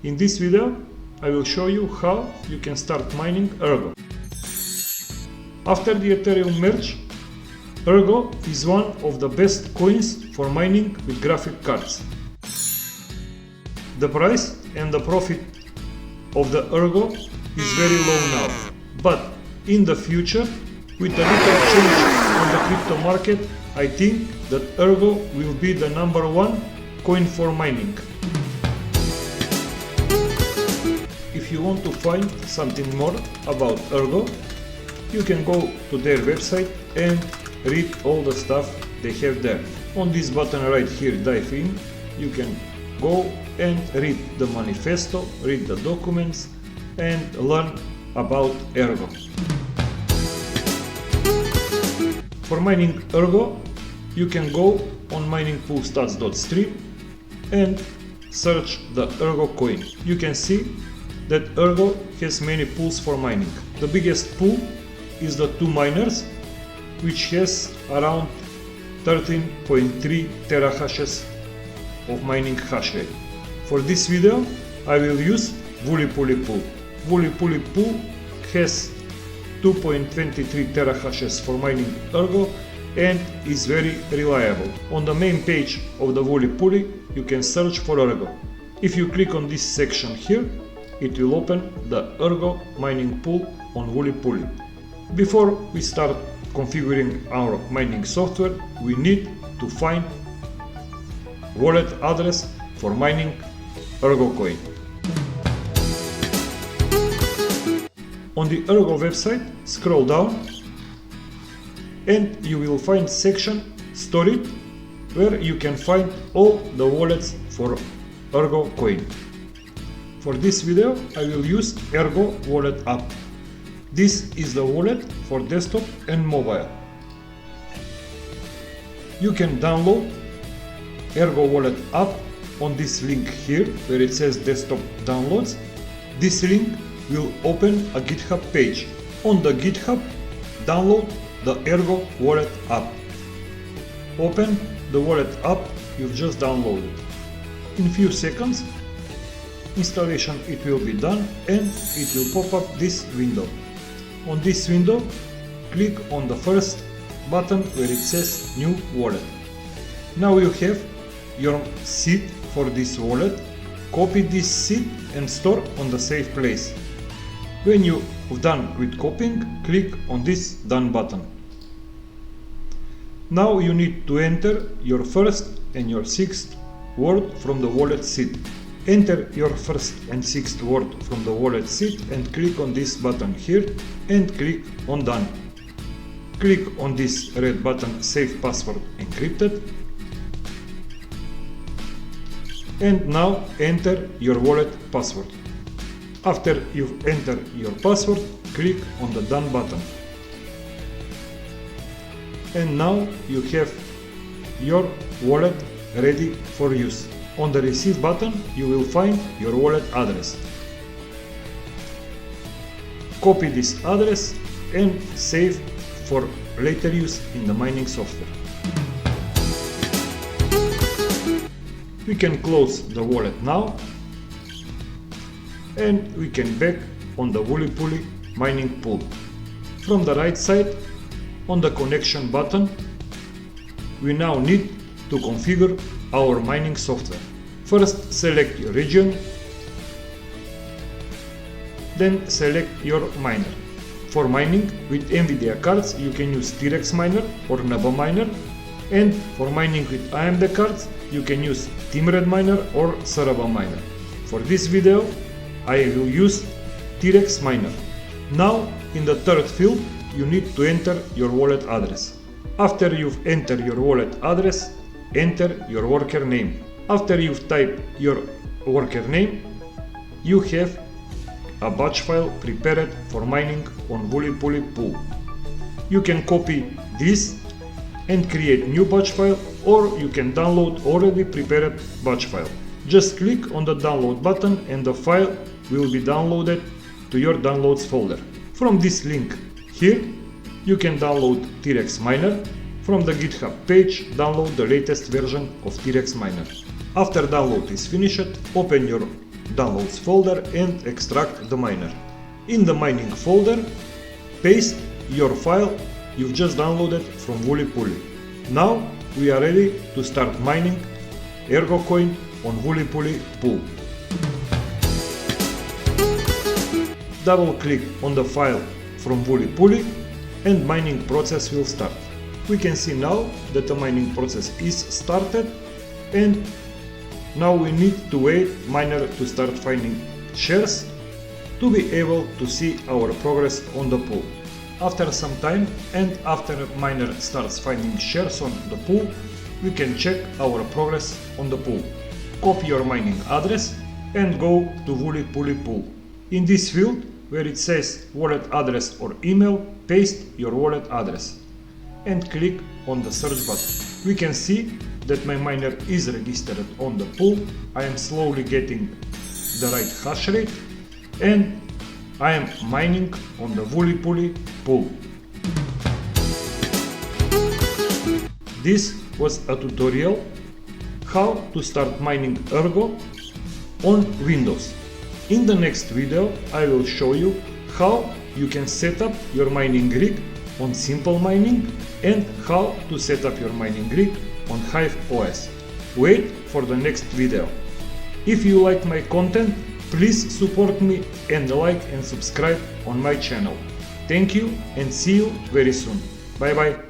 In this video, I will show you how you can start mining Ergo. After the Ethereum merge, Ergo is one of the best coins for mining with graphic cards. The price and the profit of the Ergo is very low now, but in the future, with a little change on the crypto market, I think that Ergo will be the #1 coin for mining. If you want to find something more about Ergo, you can go to their website and read all the stuff they have there. On this button right here, dive in, you can go and read the manifesto, read the documents, and learn about Ergo. For mining Ergo, you can go on miningpoolstats.stream and search the Ergo coin. You can see that Ergo has many pools for mining. The biggest pool is the 2 miners, which has around 13.3 terahashes of mining hash rate. For this video, I will use Woolly Pool. Woolly Pool has 2.23 terahashes for mining Ergo and is very reliable. On the main page of the Woolly Pool, you can search for Ergo. If you click on this section here, it will open the Ergo mining pool on Woolly Pool. Before we start configuring our mining software, we need to find wallet address for mining Ergo coin. On the Ergo website, scroll down and you will find section Stored, where you can find all the wallets for Ergo coin. For this video, I will use Ergo Wallet app. This is the wallet for desktop and mobile. You can download Ergo Wallet app on this link here, where it says desktop downloads. This link will open a GitHub page. On the GitHub, download the Ergo Wallet app. Open the wallet app you've just downloaded. In few seconds, installation it will be done and it will pop up this window. On this window, click on the first button where it says New Wallet. Now you have your seed for this wallet. Copy this seed and store on the safe place. When you've done with copying, click on this Done button. Now you need to enter your first and your 6th word from the wallet seed. Enter your first and 6th word from the wallet seed and click on this button here and click on Done. Click on this red button Save Password Encrypted. And now enter your wallet password. After you've entered your password, click on the Done button. And now you have your wallet ready for use. On the Receive button, you will find your wallet address. Copy this address and save for later use in the mining software. We can close the wallet now and we can back on the Woolly Pool mining pool. From the right side, on the connection button, we now need to configure our mining software. First, select your region, then select your miner. For mining with NVIDIA cards, you can use T-Rex miner or Naba miner, and for mining with AMD cards, you can use Timred miner or Saraba miner. For this video, I will use T-Rex miner. Now, in the third field, you need to enter your wallet address. After you've entered your wallet address, enter your worker name. After you've typed your worker name, you have a batch file prepared for mining on Woolly Pool. You can copy this and create new batch file, or you can download already prepared batch file. Just click on the download button and the file will be downloaded to your downloads folder. From this link here, you can download T-Rex miner. From the GitHub page, download the latest version of T-Rex miner. After download is finished, open your downloads folder and extract the miner. In the mining folder, paste your file you've just downloaded from WoolyPoly. Now we are ready to start mining Ergo coin on WoolyPoly pool. Double click on the file from WoolyPoly and mining process will start. We can see now that the mining process is started, and now we need to wait miner to start finding shares to be able to see our progress on the pool. After some time and after miner starts finding shares on the pool, we can check our progress on the pool. Copy your mining address and go to WoolyPoly pool. In this field where it says wallet address or email, paste your wallet address and click on the search button. We can see that my miner is registered on the pool. I am slowly getting the right hash rate and I am mining on the WoolyPoly pool. This was a tutorial how to start mining Ergo on Windows. In the next video I will show you how you can set up your mining rig on Simple Mining and how to set up your mining rig on Hive OS. Wait for the next video. If you like my content, please support me and like and subscribe on my channel. Thank you and see you very soon. Bye bye.